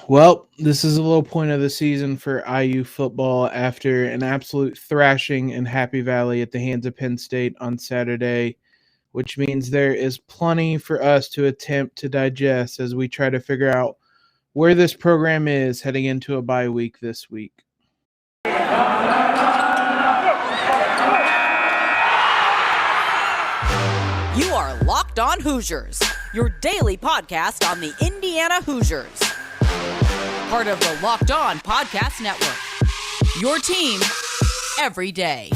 Well, this is a low point of the season for IU football after an absolute thrashing in Happy Valley at the hands of Penn State on Saturday, which means there is plenty for us to attempt to digest as we try to figure out where this program is heading into a bye week this week. You are Locked On Hoosiers, your daily podcast on the Indiana Hoosiers. Part of the Locked On Podcast Network, your team every day.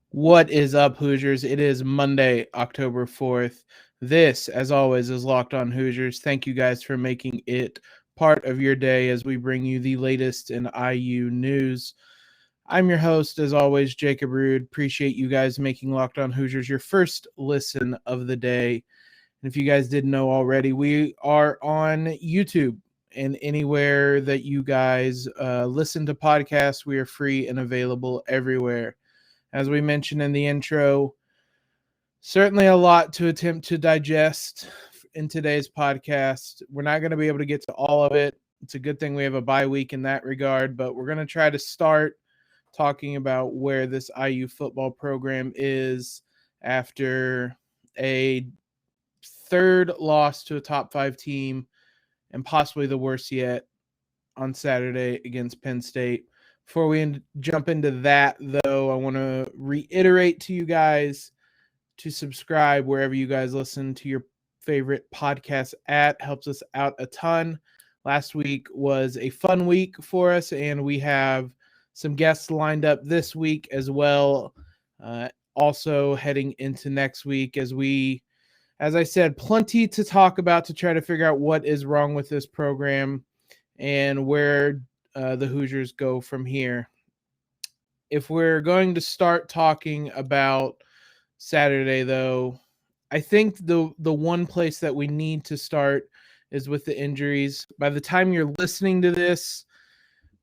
What is up, Hoosiers? It is Monday, October 4th. This, as always, is Locked On Hoosiers. Thank you guys for making it part of your day as we bring you the latest in IU news. I'm your host, as always, Jacob Rude. Appreciate you guys making Locked On Hoosiers your first listen of the day. And if you guys didn't know already, we are on YouTube and anywhere that you guys listen to podcasts. We are free and available everywhere. As we mentioned in the intro, certainly a lot to attempt to digest in today's podcast. We're not going to be able to get to all of it. It's a good thing we have a bye week in that regard, but we're going to try to start talking about where this IU football program is after a third loss to a top 5 team and possibly the worst yet on Saturday against Penn State. Before we jump into that, though, I want to reiterate to you guys to subscribe wherever you guys listen to your favorite podcast at. Helps us out a ton. Last week was a fun week for us, and we have some guests lined up this week as well. Also heading into next week as I said, plenty to talk about to try to figure out what is wrong with this program and where the Hoosiers go from here. If we're going to start talking about Saturday, though, I think the one place that we need to start is with the injuries. By the time you're listening to this,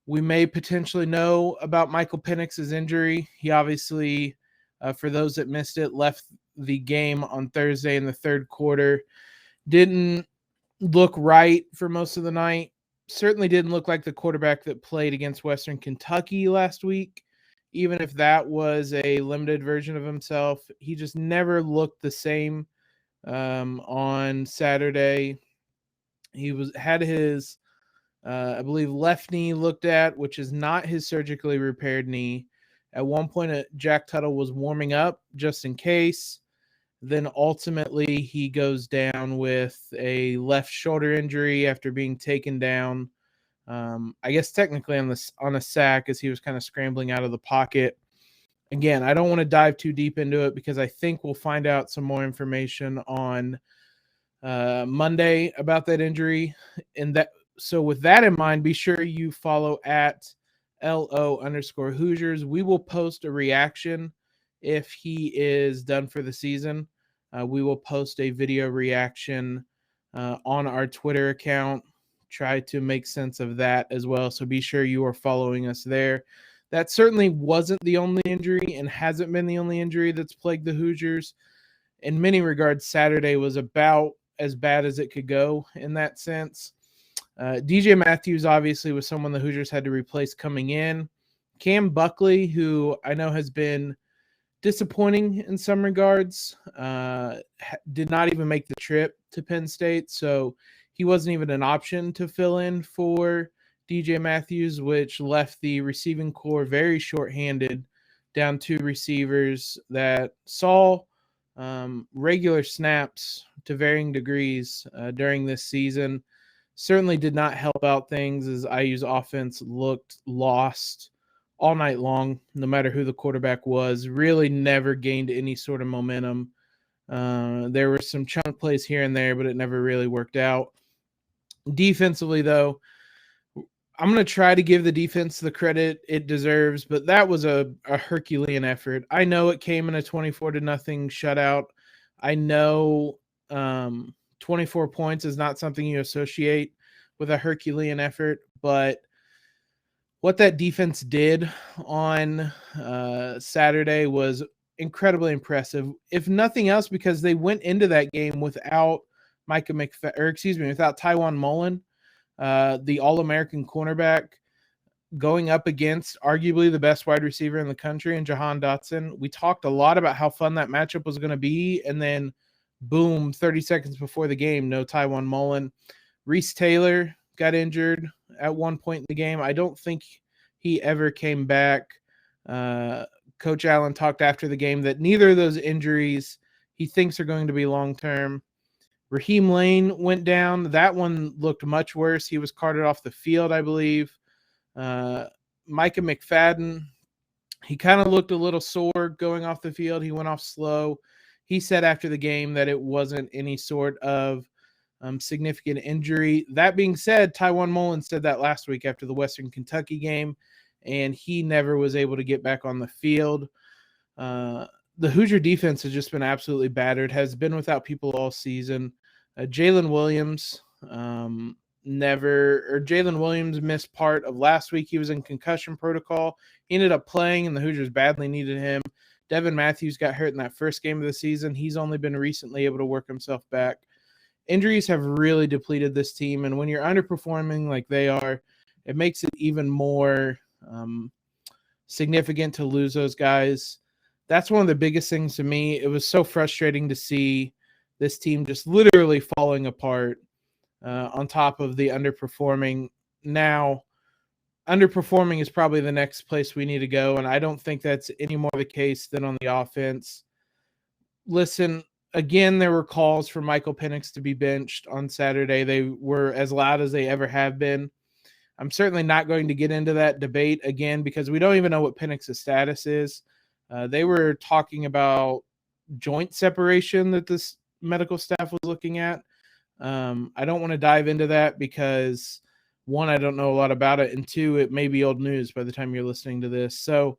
we may potentially know about Michael Penix's injury. He obviously, for those that missed it, left the game on Thursday in the third quarter. Didn't look right for most of the night. Certainly didn't look like the quarterback that played against Western Kentucky last week. Even if that was a limited version of himself, he just never looked the same on Saturday. He had his I believe left knee looked at, which is not his surgically repaired knee. At one point, Jack Tuttle was warming up just in case. Then ultimately, he goes down with a left shoulder injury after being taken down. I guess technically on a sack as he was kind of scrambling out of the pocket. Again, I don't want to dive too deep into it because I think we'll find out some more information on Monday about that injury. So with that in mind, be sure you follow at LO_Hoosiers. We will post a reaction if he is done for the season. We will post a video reaction on our Twitter account. Try to make sense of that as well. So be sure you are following us there. That certainly wasn't the only injury and hasn't been the only injury that's plagued the Hoosiers. In many regards, Saturday was about as bad as it could go in that sense. DJ Matthews obviously was someone the Hoosiers had to replace coming in. Cam Buckley, who I know has been disappointing in some regards, did not even make the trip to Penn State, so he wasn't even an option to fill in for DJ Matthews, which left the receiving core very shorthanded, down 2 receivers that saw regular snaps to varying degrees during this season. Certainly did not help out things as IU's offense looked lost all night long, no matter who the quarterback was. Really never gained any sort of momentum. There were some chunk plays here and there, but it never really worked out. Defensively, though, I'm going to try to give the defense the credit it deserves, but that was a Herculean effort. I know it came in a 24-0 shutout. I know 24 points is not something you associate with a Herculean effort, but what that defense did on Saturday was incredibly impressive, if nothing else, because they went into that game without without Tywan Mullen, the All-American cornerback, going up against arguably the best wide receiver in the country in Jahan Dotson. We talked a lot about how fun that matchup was going to be, and then boom, 30 seconds before the game, no Tywan Mullen. Reese Taylor got injured at one point in the game. I don't think he ever came back. Coach Allen talked after the game that neither of those injuries he thinks are going to be long-term. Raheem Lane went down. That one looked much worse. He was carted off the field, I believe. Micah McFadden, he kind of looked a little sore going off the field. He went off slow. He said after the game that it wasn't any sort of significant injury. That being said, Tywan Mullen said that last week after the Western Kentucky game, and he never was able to get back on the field. The Hoosier defense has just been absolutely battered, has been without people all season. Jalen Williams Jalen Williams missed part of last week. He was in concussion protocol. He ended up playing, and the Hoosiers badly needed him. Devin Matthews got hurt in that first game of the season. He's only been recently able to work himself back. Injuries have really depleted this team, and when you're underperforming like they are, it makes it even more significant to lose those guys. That's one of the biggest things to me. It was so frustrating to see this team just literally falling apart on top of the underperforming. Now, underperforming is probably the next place we need to go, and I don't think that's any more the case than on the offense. Listen, again, there were calls for Michael Penix to be benched on Saturday. They were as loud as they ever have been. I'm certainly not going to get into that debate again because we don't even know what Penix's status is. They were talking about joint separation that this medical staff was looking at. I don't want to dive into that because, one, I don't know a lot about it, and two, it may be old news by the time you're listening to this. So,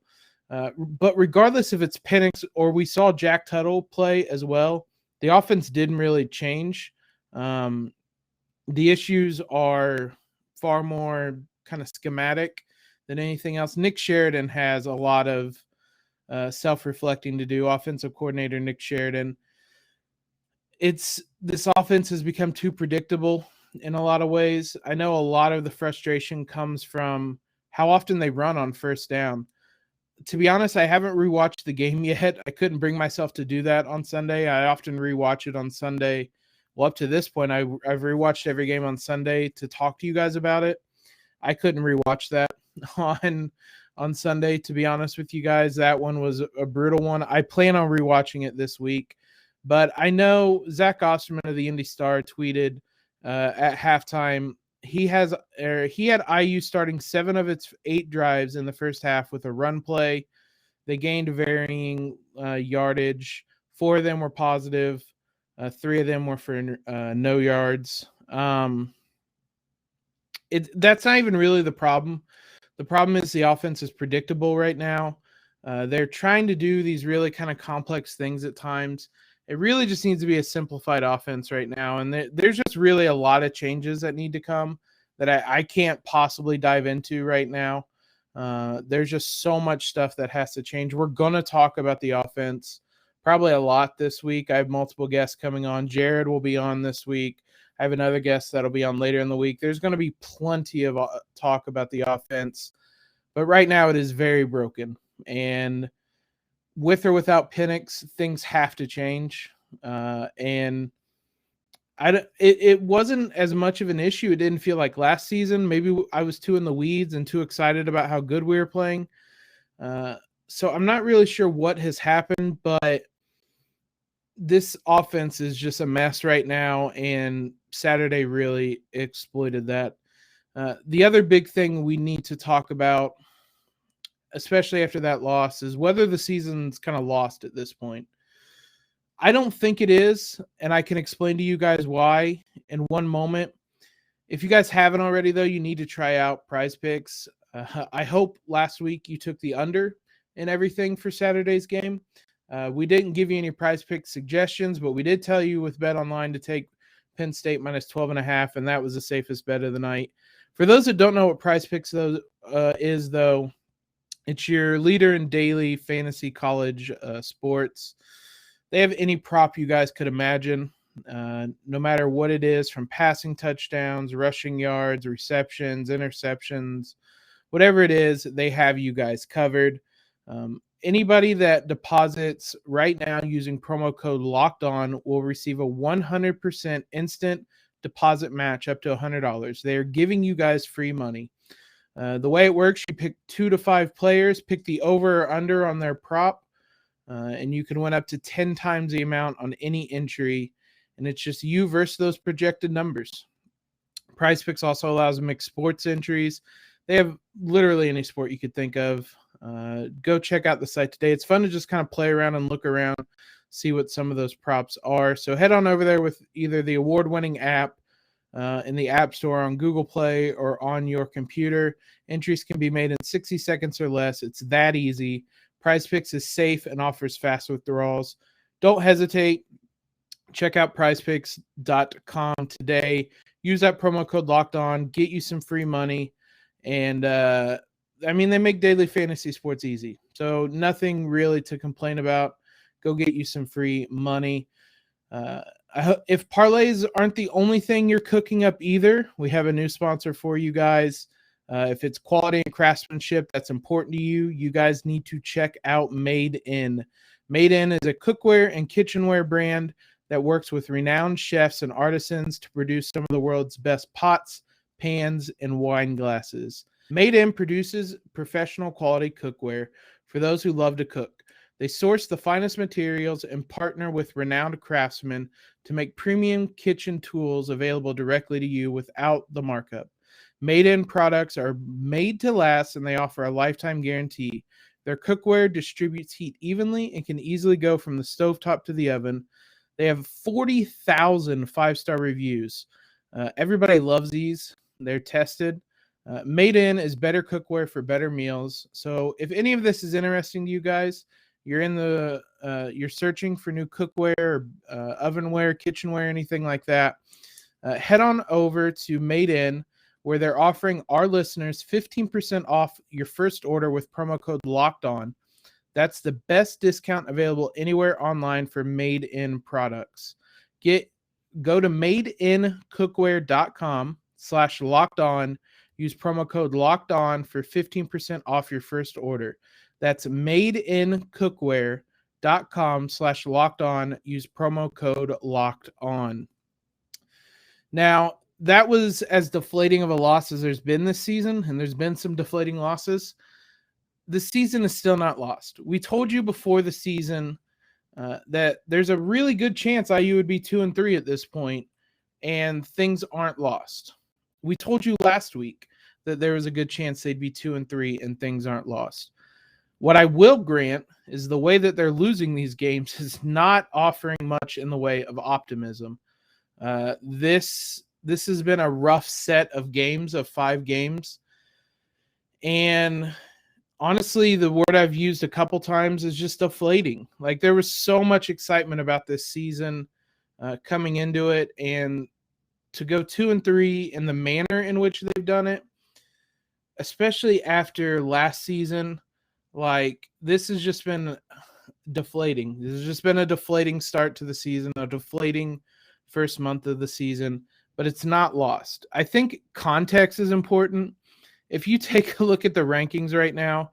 but regardless if it's Penix or we saw Jack Tuttle play as well, the offense didn't really change. The issues are far more kind of schematic than anything else. Nick Sheridan has a lot of self-reflecting to do. Offensive coordinator Nick Sheridan. This offense has become too predictable in a lot of ways. I know a lot of the frustration comes from how often they run on first down. To be honest, I haven't rewatched the game yet. I couldn't bring myself to do that on Sunday. I often rewatch it on Sunday. Well, up to this point, I've rewatched every game on Sunday to talk to you guys about it. I couldn't rewatch that on Sunday, to be honest with you guys. That one was a brutal one. I plan on rewatching it this week. But I know Zach Osterman of the Indy Star tweeted at halftime he had IU starting 7 of its 8 drives in the first half with a run play. They gained varying yardage. 4 of them were positive. 3 of them were for no yards. That's not even really the problem. The problem is the offense is predictable right now. They're trying to do these really kind of complex things at times. It really just needs to be a simplified offense right now. And there's just really a lot of changes that need to come that I can't possibly dive into right now. There's just so much stuff that has to change. We're going to talk about the offense probably a lot this week. I have multiple guests coming on. Jared will be on this week. I have another guest that'll be on later in the week. There's going to be plenty of talk about the offense. But right now it is very broken. And with or without Penix, things have to change. And it wasn't as much of an issue. It didn't feel like last season. Maybe I was too in the weeds and too excited about how good we were playing. So I'm not really sure what has happened, but this offense is just a mess right now, and Saturday really exploited that. The other big thing we need to talk about, especially after that loss, is whether the season's kind of lost at this point. I don't think it is, and I can explain to you guys why in one moment. If you guys haven't already, though, you need to try out Prize Picks. I hope last week you took the under in everything for Saturday's game. We didn't give you any Prize Picks suggestions, but we did tell you with BetOnline to take Penn State minus 12.5, and that was the safest bet of the night. For those that don't know what Prize Picks is, though, it's your leader in daily fantasy college sports. They have any prop you guys could imagine. No matter what it is, from passing touchdowns, rushing yards, receptions, interceptions, whatever it is, they have you guys covered. Anybody that deposits right now using promo code Locked On will receive a 100% instant deposit match up to $100. They are giving you guys free money. The way it works, you pick 2 to 5 players, pick the over or under on their prop, and you can win up to 10 times the amount on any entry. And it's just you versus those projected numbers. PrizePicks also allows mixed sports entries. They have literally any sport you could think of. Go check out the site today. It's fun to just kind of play around and look around, see what some of those props are. So head on over there with either the award-winning app in the App Store on Google Play or on your computer. Entries can be made in 60 seconds or less. It's that easy. PrizePicks is safe and offers fast withdrawals. Don't hesitate. Check out prizepicks.com today. Use that promo code Locked On. Get you some free money. And, they make daily fantasy sports easy. So nothing really to complain about. Go get you some free money. If parlays aren't the only thing you're cooking up either, we have a new sponsor for you guys. If it's quality and craftsmanship that's important to you, you guys need to check out Made In. Made In is a cookware and kitchenware brand that works with renowned chefs and artisans to produce some of the world's best pots, pans, and wine glasses. Made In produces professional quality cookware for those who love to cook. They source the finest materials and partner with renowned craftsmen to make premium kitchen tools available directly to you without the markup. Made In products are made to last, and they offer a lifetime guarantee. Their cookware distributes heat evenly and can easily go from the stovetop to the oven. They have 40,000 five-star reviews. Everybody loves these. They're tested. Made In is better cookware for better meals. So if any of this is interesting to you guys, you're searching for new cookware, ovenware, kitchenware, anything like that, head on over to Made In, where they're offering our listeners 15% off your first order with promo code Locked On. That's the best discount available anywhere online for Made In products. Go to madeincookware.com/locked on. Use promo code Locked On for 15% off your first order. That's madeincookware.com/locked on. Use promo code Locked On. Now, that was as deflating of a loss as there's been this season, and there's been some deflating losses. The season is still not lost. We told you before the season that there's a really good chance IU would be 2-3 at this point, and things aren't lost. We told you last week that there was a good chance they'd be 2-3 and things aren't lost. What I will grant is the way that they're losing these games is not offering much in the way of optimism. This has been a rough set of games, of 5 games. And honestly, the word I've used a couple times is just deflating. Like, there was so much excitement about this season coming into it, and to go 2-3 in the manner in which they've done it, especially after last season, like, this has just been deflating. This has just been a deflating start to the season, a deflating first month of the season, but it's not lost. I think context is important. If you take a look at the rankings right now,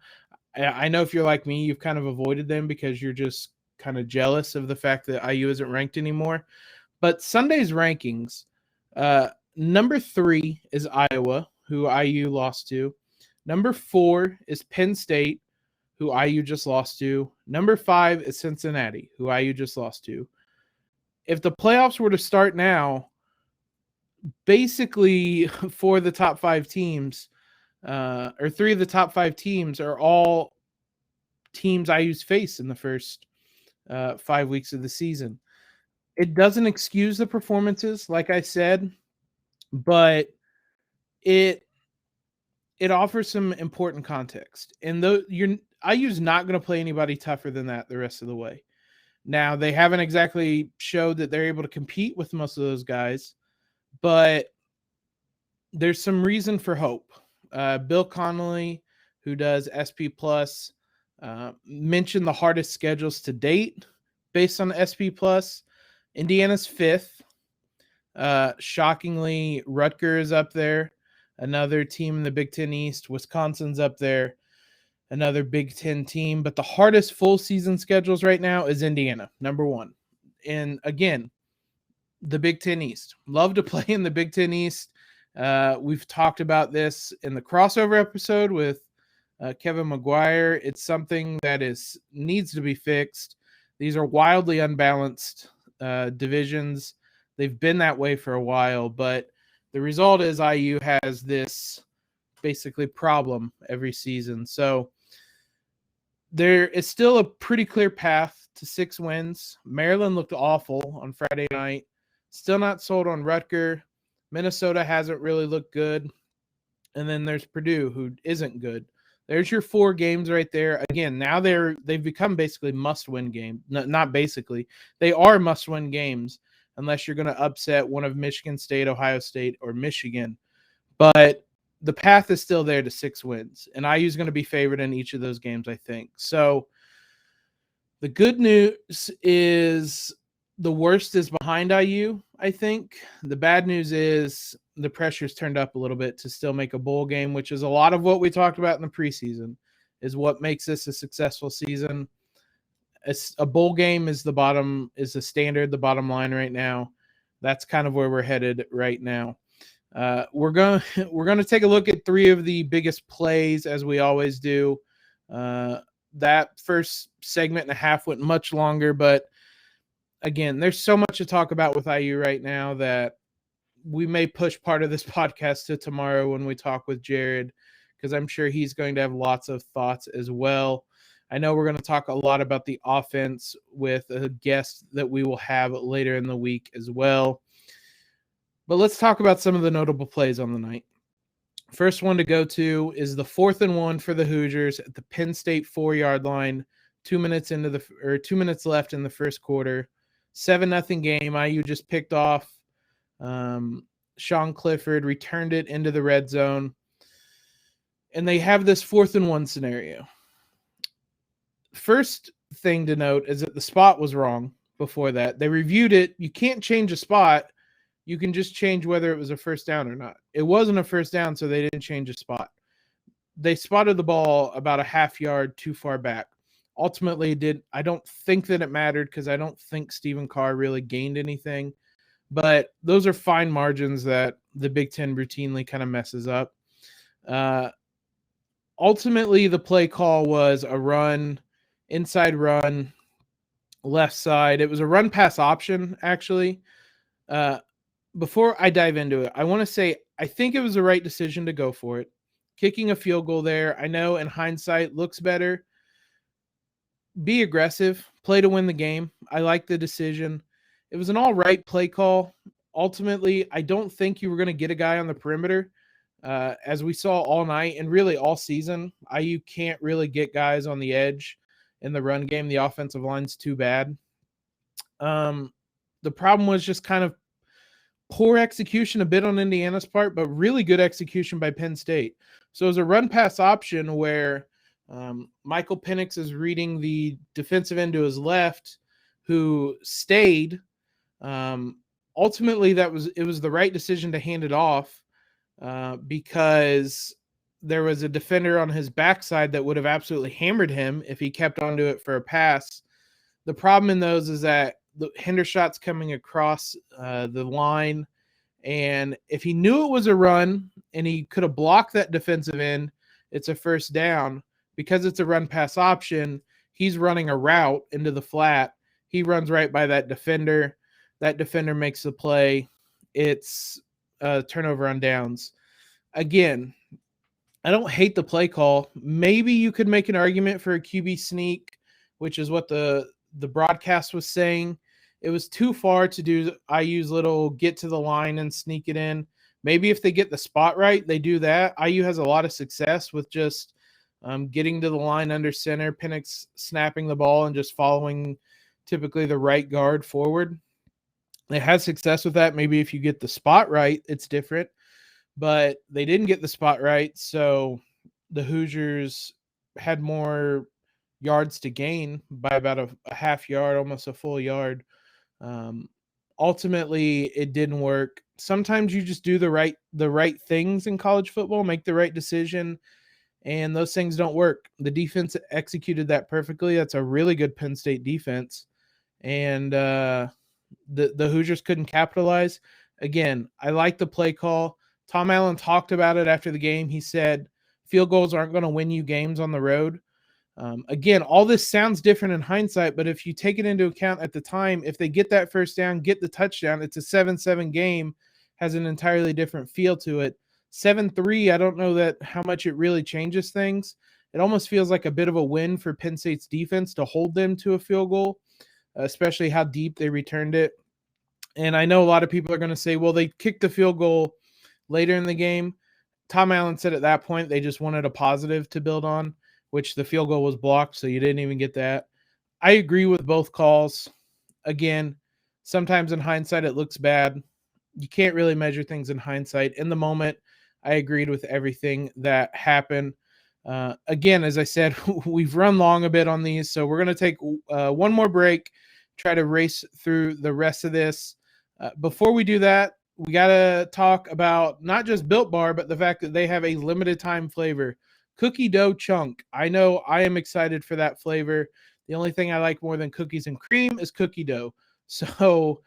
I know if you're like me, you've kind of avoided them because you're just kind of jealous of the fact that IU isn't ranked anymore. But Sunday's rankings, number 3 is Iowa, who IU lost to. Number 4 is Penn State, who IU just lost to. Number 5 is Cincinnati, who IU just lost to. If the playoffs were to start now, basically 4 of the top 5 teams, or 3 of the top 5 teams are all teams IU's faced in the first 5 weeks of the season. It doesn't excuse the performances, like I said, but it offers some important context. And IU's not going to play anybody tougher than that the rest of the way. Now, they haven't exactly showed that they're able to compete with most of those guys, but there's some reason for hope. Bill Connolly, who does SP Plus, mentioned the hardest schedules to date based on SP Plus. Indiana's 5th, Shockingly, Rutgers is up there, another team in the Big Ten East. Wisconsin's up there, another Big Ten team. But the hardest full season schedules right now is Indiana, number one. And again, the Big Ten East. Love to play in the Big Ten East. We've talked about this in the crossover episode with Kevin McGuire. It's something that needs to be fixed. These are wildly unbalanced divisions. They've been that way for a while, but the result is IU has this basically problem every season. So there is still a pretty clear path to 6 wins. Maryland looked awful on Friday night. Still not sold on Rutgers. Minnesota hasn't really looked good. And then there's Purdue, who isn't good. There's your 4 games right there. Again, now they've become basically must-win games. Not basically. They are must-win games unless you're going to upset one of Michigan State, Ohio State, or Michigan. But the path is still there to 6 wins. And IU is going to be favored in each of those games, I think. So the good news is the worst is behind IU, I think. The bad news is the pressure's turned up a little bit to still make a bowl game, which is a lot of what we talked about in the preseason, is what makes this a successful season. A bowl game is the standard, the bottom line right now. That's kind of where we're headed right now. We're going to take a look at 3 of the biggest plays, as we always do. That first segment and a half went much longer, but again, there's so much to talk about with IU right now that we may push part of this podcast to tomorrow when we talk with Jared, because I'm sure he's going to have lots of thoughts as well. I know we're going to talk a lot about the offense with a guest that we will have later in the week as well. But let's talk about some of the notable plays on the night. First one to go to is the 4th and 1 for the Hoosiers at the Penn State 4-yard line. 2 minutes left in the first quarter. 7-0 game. IU just picked off. Sean Clifford returned it into the red zone. And they have this 4th and 1 scenario. First thing to note is that the spot was wrong before that. They reviewed it. You can't change a spot. You can just change whether it was a first down or not. It wasn't a first down, so they didn't change a spot. They spotted the ball about a half yard too far back. Ultimately, I don't think that it mattered because I don't think Stephen Carr really gained anything. But those are fine margins that the Big Ten routinely kind of messes up. Ultimately, the play call was a run, inside run, left side. It was a run pass option, actually. Before I dive into it, I want to say I think it was the right decision to go for it. Kicking a field goal there, I know in hindsight looks better. Be aggressive, play to win the game. I like the decision. It was an all right play call. Ultimately, I don't think you were going to get a guy on the perimeter. As we saw all night and really all season, IU can't really get guys on the edge in the run game. The offensive line's too bad. The problem was just kind of poor execution a bit on Indiana's part, but really good execution by Penn State. So it was a run pass option where Michael Penix is reading the defensive end to his left, who stayed. Ultimately, it was the right decision to hand it off because there was a defender on his backside that would have absolutely hammered him if he kept onto it for a pass. The problem in those is that the Hendershot's coming across the line, and if he knew it was a run and he could have blocked that defensive end, it's a first down. Because it's a run pass option, he's running a route into the flat. He runs right by that defender. That defender makes the play. It's a turnover on downs. Again, I don't hate the play call. Maybe you could make an argument for a QB sneak, which is what the broadcast was saying. It was too far to do IU's little get to the line and sneak it in. Maybe if they get the spot right, they do that. IU has a lot of success with just getting to the line under center, Penix snapping the ball and just following typically the right guard forward. They had success with that. Maybe if you get the spot right, it's different. But they didn't get the spot right, so the Hoosiers had more yards to gain by about a half yard, almost a full yard. Ultimately, it didn't work. Sometimes you just do the right things in college football, make the right decision, and those things don't work. The defense executed that perfectly. That's a really good Penn State defense, and the Hoosiers couldn't capitalize. Again, I like the play call. Tom Allen talked about it after the game. He said field goals aren't going to win you games on the road. Again, all this sounds different in hindsight, but if you take it into account at the time, if they get that first down, get the touchdown, it's a 7-7 game, has an entirely different feel to it. 7-3, I don't know that how much it really changes things. It almost feels like a bit of a win for Penn State's defense to hold them to a field goal, especially how deep they returned it. And I know a lot of people are going to say, well, they kicked the field goal later in the game. Tom Allen said at that point they just wanted a positive to build on, which the field goal was blocked, so you didn't even get that. I agree with both calls. Again, sometimes in hindsight it looks bad. You can't really measure things in hindsight. In the moment, I agreed with everything that happened. Again, as I said, we've run long a bit on these, so we're going to take one more break, try to race through the rest of this. Before we do that, we got to talk about not just Built Bar, but the fact that they have a limited time flavor. Cookie dough chunk. I know I am excited for that flavor. The only thing I like more than cookies and cream is cookie dough. So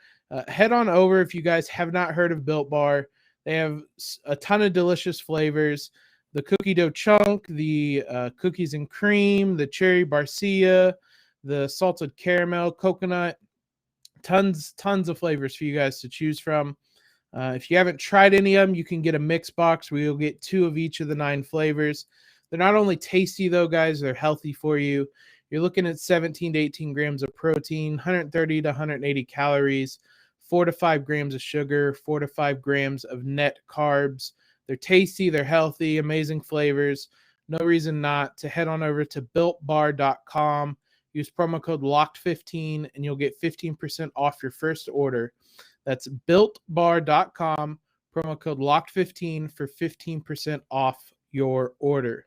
head on over if you guys have not heard of Built Bar. They have a ton of delicious flavors. The cookie dough chunk, the cookies and cream, the cherry barcia, the salted caramel, coconut. Tons of flavors for you guys to choose from. If you haven't tried any of them, you can get a mix box where you'll get 2 of each of the 9 flavors. They're not only tasty, though, guys, they're healthy for you. You're looking at 17 to 18 grams of protein, 130 to 180 calories, 4 to 5 grams of sugar, 4 to 5 grams of net carbs. They're tasty, they're healthy, amazing flavors. No reason not to head on over to builtbar.com. Use promo code LOCKED15 and you'll get 15% off your first order. That's builtbar.com, promo code LOCKED15 for 15% off your order.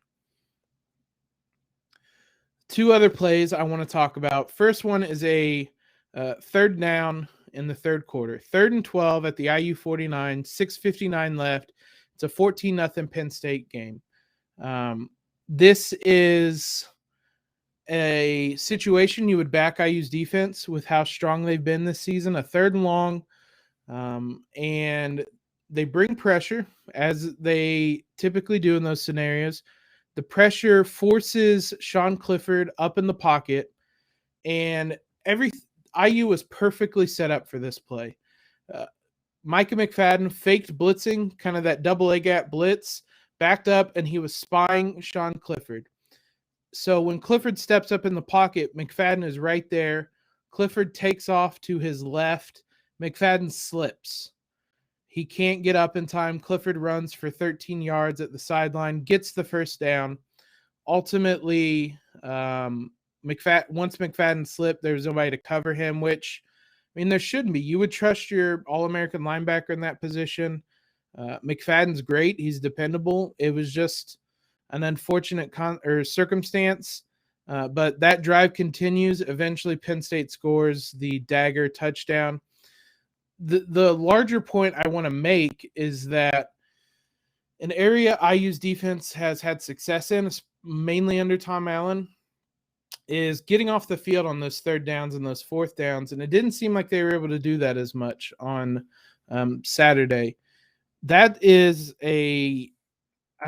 2 other plays I want to talk about. First one is a third down in the third quarter. 3rd and 12 at the IU 49, 6:59 left. It's a 14-0 Penn State game. This is a situation you would back IU's defense with how strong they've been this season. A 3rd and long, and they bring pressure, as they typically do in those scenarios. The pressure forces Sean Clifford up in the pocket, and IU was perfectly set up for this play. Micah McFadden faked blitzing, kind of that double A gap blitz, backed up, and he was spying Sean Clifford. So when Clifford steps up in the pocket, McFadden is right there. Clifford takes off to his left. McFadden slips. He can't get up in time. Clifford runs for 13 yards at the sideline, gets the first down. Ultimately, once McFadden slipped, there was nobody to cover him, which, I mean, there shouldn't be. You would trust your All-American linebacker in that position. McFadden's great. He's dependable. It was just an unfortunate circumstance, but that drive continues. Eventually, Penn State scores the dagger touchdown. The larger point I want to make is that an area IU's defense has had success in, mainly under Tom Allen, is getting off the field on those 3rd downs and those 4th downs, and it didn't seem like they were able to do that as much on Saturday. That is I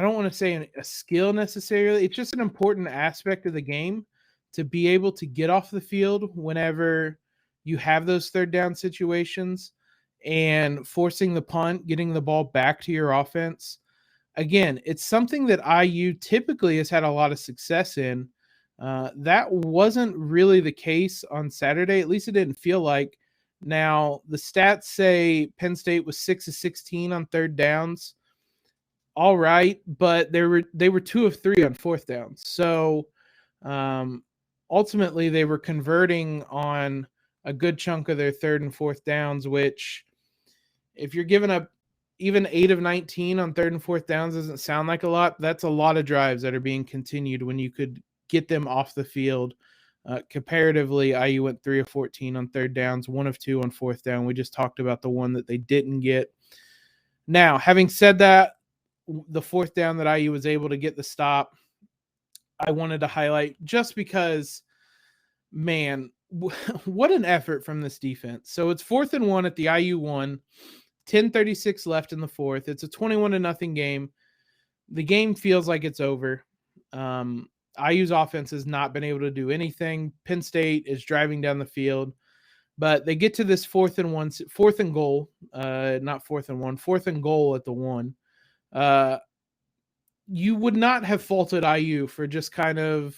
don't want to say a skill necessarily. It's just an important aspect of the game to be able to get off the field whenever you have those 3rd down situations and forcing the punt, getting the ball back to your offense. Again, it's something that IU typically has had a lot of success in. That wasn't really the case on Saturday. At least it didn't feel like. Now, the stats say Penn State was 6 of 16 on 3rd downs. All right, but they were 2 of 3 on 4th downs. So ultimately, they were converting on a good chunk of their 3rd and 4th downs, which, if you're giving up even 8 of 19 on 3rd and 4th downs, doesn't sound like a lot. That's a lot of drives that are being continued when you could get them off the field Comparatively, IU went 3 of 14 on third downs, 1 of 2 on fourth down. We just talked about the one that they didn't get. Now, having said that, the fourth down that IU was able to get the stop, I wanted to highlight just because, man, what an effort from this defense. So it's 4th and 1 at the IU 1, 10:36 left in the fourth. It's a 21-0 game. The game feels like it's over. IU's offense has not been able to do anything. Penn State is driving down the field, but they get to this 4th and goal, not 4th and 1, 4th and goal at the 1. You would not have faulted IU for just kind of,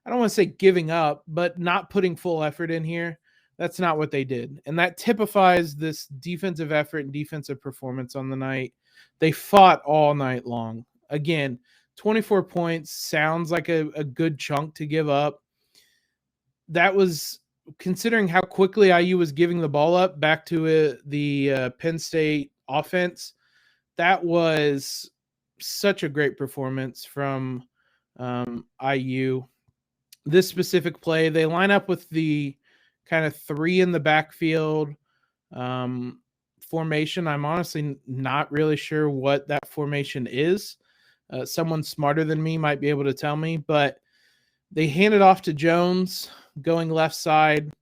I don't want to say giving up, but not putting full effort in here. That's not what they did. And that typifies this defensive effort and defensive performance on the night. They fought all night long. Again, 24 points sounds like a good chunk to give up. That was, considering how quickly IU was giving the ball up back to the Penn State offense, that was such a great performance from IU. This specific play, they line up with the kind of 3 in the backfield formation. I'm honestly not really sure what that formation is. Someone smarter than me might be able to tell me, but they hand it off to Jones going left side.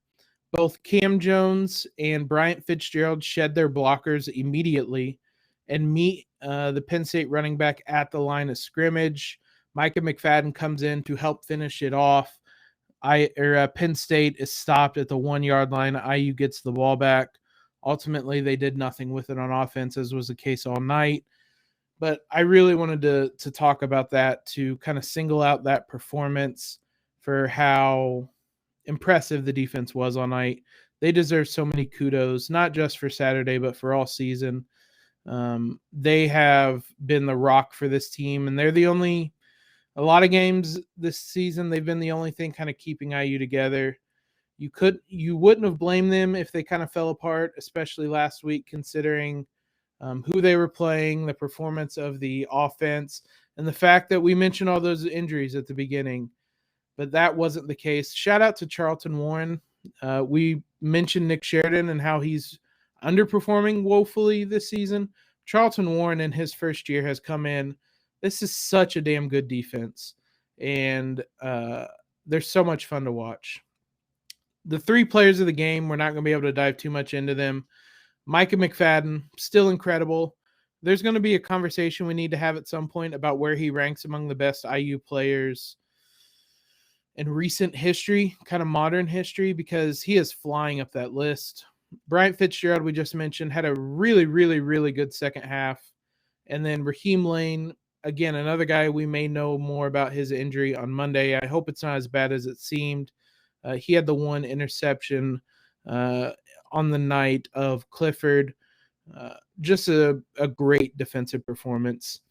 Both Cam Jones and Bryant Fitzgerald shed their blockers immediately and meet the Penn State running back at the line of scrimmage. Micah McFadden comes in to help finish it off. Penn State is stopped at the 1-yard line. IU gets the ball back. Ultimately, they did nothing with it on offense, as was the case all night. But I really wanted to talk about that, to kind of single out that performance for how impressive the defense was all night. They deserve so many kudos, not just for Saturday, but for all season. They have been the rock for this team, and they're the only, a lot of games this season, they've been the only thing kind of keeping IU together. You wouldn't have blamed them if they kind of fell apart, especially last week, considering who they were playing, the performance of the offense, and the fact that we mentioned all those injuries at the beginning. But that wasn't the case. Shout out to Charlton Warren. We mentioned Nick Sheridan and how he's underperforming woefully this season. Charlton Warren in his first year has come in. This is such a damn good defense, and they're so much fun to watch. The 3 players of the game, we're not going to be able to dive too much into them. Micah McFadden, still incredible. There's going to be a conversation we need to have at some point about where he ranks among the best IU players in recent history, kind of modern history, because he is flying up that list. Bryant Fitzgerald, we just mentioned, had a really, really, really good second half. And then Raheem Lane, again, another guy we may know more about his injury on Monday. I hope it's not as bad as it seemed. He had the 1 interception on the night of Clifford. Just a great defensive performance.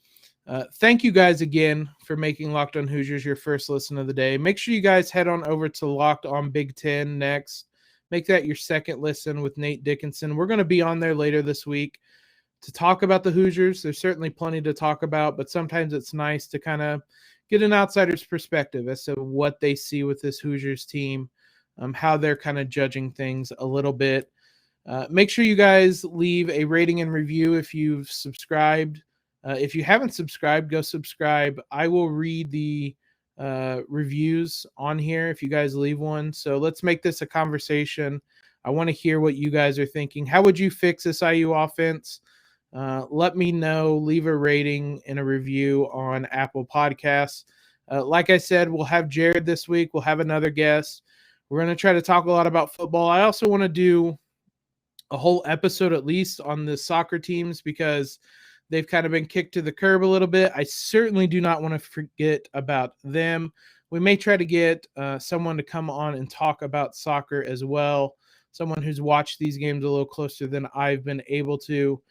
Thank you guys again for making Locked On Hoosiers your first listen of the day. Make sure you guys head on over to Locked On Big Ten next. Make that your second listen with Nate Dickinson. We're going to be on there later this week to talk about the Hoosiers. There's certainly plenty to talk about, but sometimes it's nice to kind of get an outsider's perspective as to what they see with this Hoosiers team, how they're kind of judging things a little bit. Make sure you guys leave a rating and review if you've subscribed. If you haven't subscribed, go subscribe. I will read the reviews on here if you guys leave one. So let's make this a conversation. I want to hear what you guys are thinking. How would you fix this IU offense? Let me know. Leave a rating and a review on Apple Podcasts. Like I said, we'll have Jared this week. We'll have another guest. We're going to try to talk a lot about football. I also want to do a whole episode at least on the soccer teams because they've kind of been kicked to the curb a little bit. I certainly do not want to forget about them. We may try to get someone to come on and talk about soccer as well, someone who's watched these games a little closer than I've been able to.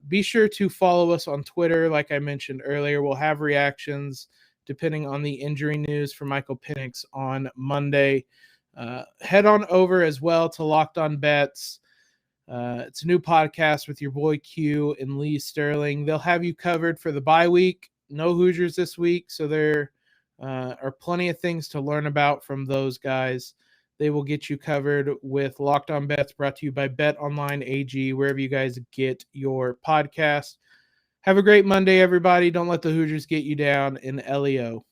Be sure to follow us on Twitter. Like I mentioned earlier, we'll have reactions depending on the injury news for Michael Penix on Monday. Head on over as well to Locked On Bets. It's a new podcast with your boy Q and Lee Sterling. They'll have you covered for the bye week. No Hoosiers this week, so they're are plenty of things to learn about from those guys. They will get you covered with Locked On Bets, brought to you by BetOnline AG, wherever you guys get your podcast. Have a great Monday, everybody. Don't let the Hoosiers get you down in LEO.